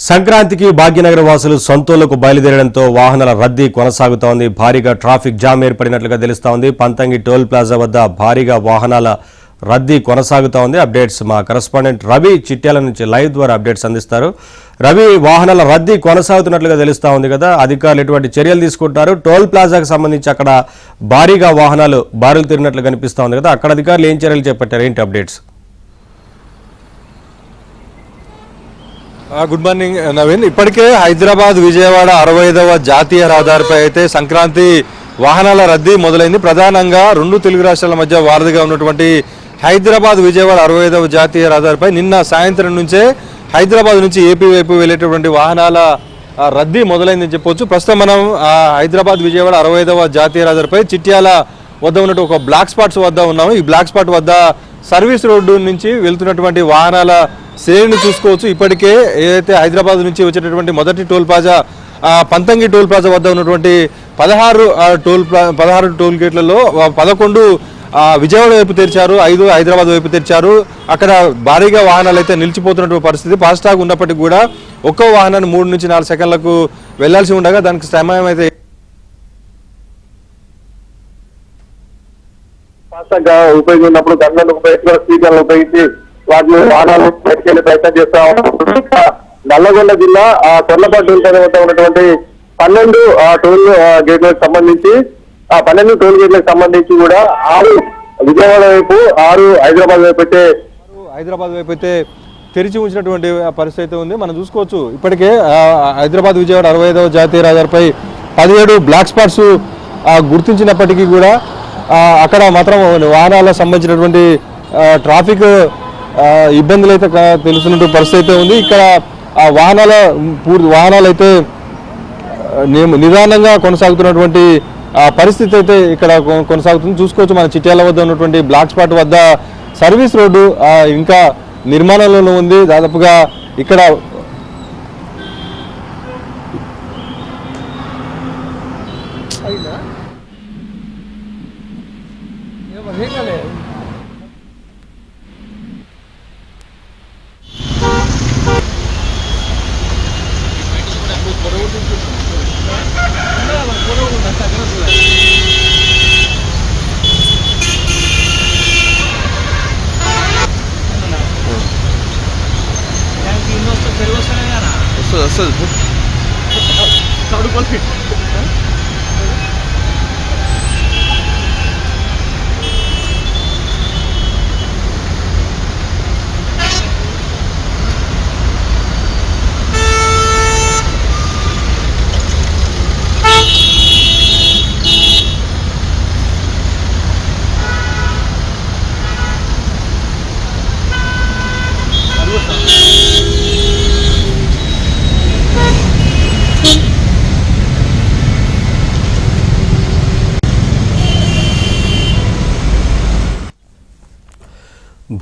సంక్రాంతికి భాగ్యనగర వాసులు సొంతూళ్లకు బయలుదేరడంతో వాహనాల రద్దీ కొనసాగుతోంది. భారీగా ట్రాఫిక్ జామ్ ఏర్పడినట్లుగా తెలుస్తోంది. పంతంగి టోల్ ప్లాజా వద్ద భారీగా వాహనాల రద్దీ కొనసాగుతోంది. అప్డేట్స్ మా కరెస్పాండెంట్ రవి చిట్యాల నుంచి లైవ్ ద్వారా అప్డేట్స్ అందిస్తారు. రవి, వాహనాల రద్దీ కొనసాగుతున్నట్లుగా తెలుస్తా ఉంది కదా, అధికారులు ఎటువంటి చర్యలు తీసుకుంటారు? టోల్ ప్లాజాకు సంబంధించి అక్కడ భారీగా వాహనాలు బారులు తిరిగినట్లు కనిపిస్తా ఉంది కదా, అక్కడ అధికారులు ఏం చర్యలు చేపట్టారు? ఏంటి అప్డేట్స్? Good morning Naveen. ఇప్పటికే హైదరాబాద్ విజయవాడ 65వ జాతీయ రహదారిపై అయితే సంక్రాంతి వాహనాల రద్దీ మొదలైంది. ప్రధానంగా రెండు తెలుగు రాష్ట్రాల మధ్య వారధిగా ఉన్నటువంటి హైదరాబాద్ విజయవాడ 65వ జాతీయ రహదారిపై నిన్న సాయంత్రం నుంచే హైదరాబాద్ నుంచి ఏపీ వైపు వెళ్ళేటటువంటి వాహనాల రద్దీ మొదలైందని చెప్పొచ్చు. ప్రస్తుతం మనం హైదరాబాద్ విజయవాడ 65వ జాతీయ రహదారిపై చిట్యాల వద్ద ఉన్నట్టు ఒక బ్లాక్ స్పాట్స్ వద్ద ఉన్నాము. ఈ బ్లాక్ స్పాట్ వద్ద సర్వీస్ రోడ్డు నుంచి వెళ్తున్నటువంటి వాహనాల శ్రేణిని చూసుకోవచ్చు. ఇప్పటికే ఏదైతే హైదరాబాద్ నుంచి వచ్చేటటువంటి మొదటి toll plaza Pantangi toll plaza వద్ద ఉన్నటువంటి 16 టోల్ గేట్లలో 11 విజయవాడ వైపు తెరిచారు, 5 హైదరాబాద్ వైపు తెరిచారు. అక్కడ భారీగా వాహనాలు అయితే నిలిచిపోతున్నటువంటి పరిస్థితి. ఫాస్టాగ్ ఉన్నప్పటికీ కూడా ఒక్కో వాహనాన్ని 3 నుంచి 4 సెకండ్లకు వెళ్లాల్సి ఉండగా దానికి సమయం అయితే ఉపయోగించినప్పుడు గన్లను ఉపయోగించి స్పీకర్లు ఉపయోగించి వాటిని వాహనాలు బయటకెళ్లే ప్రయత్నం చేస్తా ఉన్నాం. నల్లగొండ జిల్లా కొర్లపాటు టోల్ ప్లాజా వద్ద ఉన్నటువంటి 12 టోల్ గేట్లకు సంబంధించి 12 టోల్ గేట్లకు సంబంధించి కూడా 6 విజయవాడ వైపు 6 హైదరాబాద్ వైపు అయితే తెరిచి ఉంచినటువంటి పరిస్థితి ఉంది. మనం చూసుకోవచ్చు ఇప్పటికే హైదరాబాద్ విజయవాడ 65వ జాతీయ రహదారిపై 17 బ్లాక్ స్పాట్స్ గుర్తించినప్పటికీ కూడా అక్కడ మాత్రం వాహనాలకు సంబంధించినటువంటి ట్రాఫిక్ ఇబ్బందులు అయితే తెలుస్తున్నటువంటి పరిస్థితి అయితే ఉంది. ఇక్కడ వాహనాలు అయితే నిదానంగా కొనసాగుతున్నటువంటి పరిస్థితి అయితే ఇక్కడ కొనసాగుతుంది. చూసుకోవచ్చు మన చిట్యాల వద్ద ఉన్నటువంటి బ్లాక్ స్పాట్ వద్ద సర్వీస్ రోడ్డు ఇంకా నిర్మాణంలో ఉంది. దాదాపుగా ఇక్కడ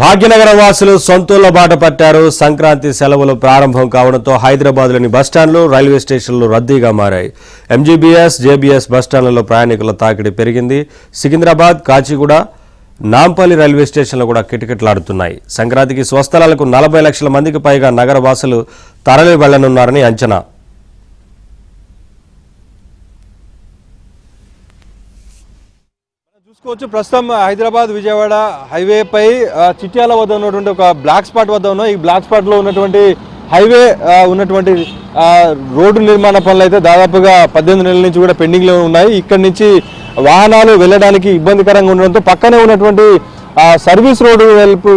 భాగ్యనగర వాసులు సొంతూళ్ల బాట పట్టారు. సంక్రాంతి సెలవులు ప్రారంభం కావడంతో హైదరాబాద్లోని బస్టాండ్లు, రైల్వే స్టేషన్లు రద్దీగా మారాయి. ఎంజీబీఎస్, జేబీఎస్ బస్టాండ్లలో ప్రయాణికుల తాకిడి పెరిగింది. సికింద్రాబాద్, కాచిగూడ, నాంపల్లి రైల్వే స్టేషన్లు కూడా కిటకిటలాడుతున్నాయి. సంక్రాంతికి స్వస్థలాలకు 40 లక్షల మందికి పైగా నగర వాసులు తరలి వెళ్లనున్నారని అంచనా. చూసుకోవచ్చు ప్రస్తుతం హైదరాబాద్ విజయవాడ హైవేపై చిట్యాల వద్ద ఉన్నటువంటి ఒక బ్లాక్ స్పాట్ వద్ద ఉన్నాం. ఈ బ్లాక్ స్పాట్ లో ఉన్నటువంటి హైవే ఉన్నటువంటి రోడ్డు నిర్మాణ పనులు అయితే దాదాపుగా 18 నెలల నుంచి కూడా పెండింగ్ లో ఉన్నాయి. ఇక్కడి నుంచి వాహనాలు వెళ్ళడానికి ఇబ్బందికరంగా ఉండడంతో పక్కనే ఉన్నటువంటి సర్వీస్ రోడ్డు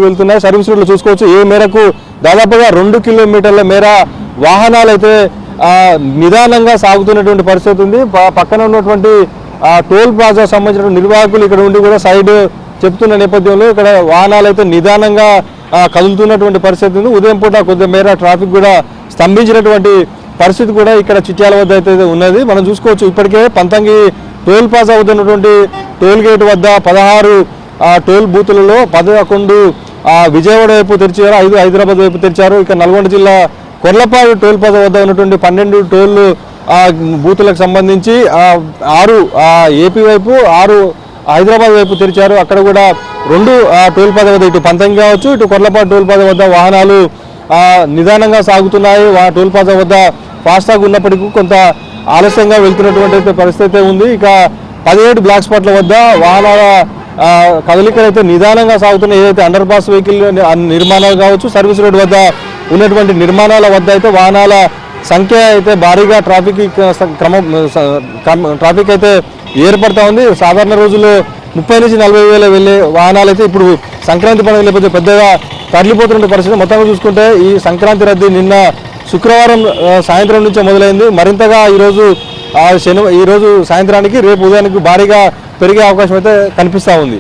వెళ్తున్నాయి. సర్వీస్ రోడ్లు చూసుకోవచ్చు ఏ మేరకు దాదాపుగా 2 కిలోమీటర్ల మేర వాహనాలు అయితే నిదానంగా సాగుతున్నటువంటి పరిస్థితి ఉంది. పక్కన ఉన్నటువంటి టోల్ ప్లాజా సంబంధించిన నిర్వాహకులు ఇక్కడ ఉండి కూడా సైడ్ చెప్తున్న నేపథ్యంలో ఇక్కడ వాహనాలు అయితే నిదానంగా కదులుతున్నటువంటి పరిస్థితి ఉంది. ఉదయం పూట కొద్ది మేర ట్రాఫిక్ కూడా స్తంభించినటువంటి పరిస్థితి కూడా ఇక్కడ చిట్యాల వద్ద అయితే ఉన్నది. మనం చూసుకోవచ్చు ఇప్పటికే పంతంగి టోల్ ప్లాజా వద్ద ఉన్నటువంటి టోల్ గేట్ వద్ద 16 టోల్ బూతులలో 11 విజయవాడ వైపు తెరిచారు, 5 హైదరాబాద్ వైపు తెరిచారు. ఇక నల్గొండ జిల్లా కొర్లపాడు టోల్ ప్లాజా వద్ద ఉన్నటువంటి 12 టోల్ బూతులకు సంబంధించి 6 ఏపీ వైపు, 6 హైదరాబాద్ వైపు తెరిచారు. అక్కడ కూడా 2 టోల్ ప్లాజా వద్ద ఇటు పంతంగి కావచ్చు, ఇటు కొర్లపాడు టోల్ ప్లాజా వద్ద వాహనాలు నిదానంగా సాగుతున్నాయి. టోల్ ప్లాజా వద్ద ఫాస్టాగ్ ఉన్నప్పటికీ కొంత ఆలస్యంగా వెళ్తున్నటువంటి పరిస్థితి ఉంది. ఇక 17 బ్లాక్ స్పాట్ల వద్ద వాహనాల కదలికలు అయితే నిదానంగా సాగుతున్నాయి. ఏదైతే అండర్ పాస్ వెహికల్ నిర్మాణాలు కావచ్చు, సర్వీస్ రోడ్ వద్ద ఉన్నటువంటి నిర్మాణాల వద్ద అయితే వాహనాల సంఖ్య అయితే భారీగా ట్రాఫిక్ అయితే ఏర్పడతా ఉంది. సాధారణ రోజుల్లో 30 నుంచి 40 వేల వెళ్ళే వాహనాలు అయితే ఇప్పుడు సంక్రాంతి పండుగ లేకపోతే పెద్దగా తరలిపోతున్న పరిస్థితి. మొత్తంగా చూసుకుంటే ఈ సంక్రాంతి రద్దీ నిన్న శుక్రవారం సాయంత్రం నుంచే మొదలైంది. మరింతగా ఈరోజు సాయంత్రానికి రేపు ఉదయానికి భారీగా పెరిగే అవకాశం అయితే కనిపిస్తూ ఉంది.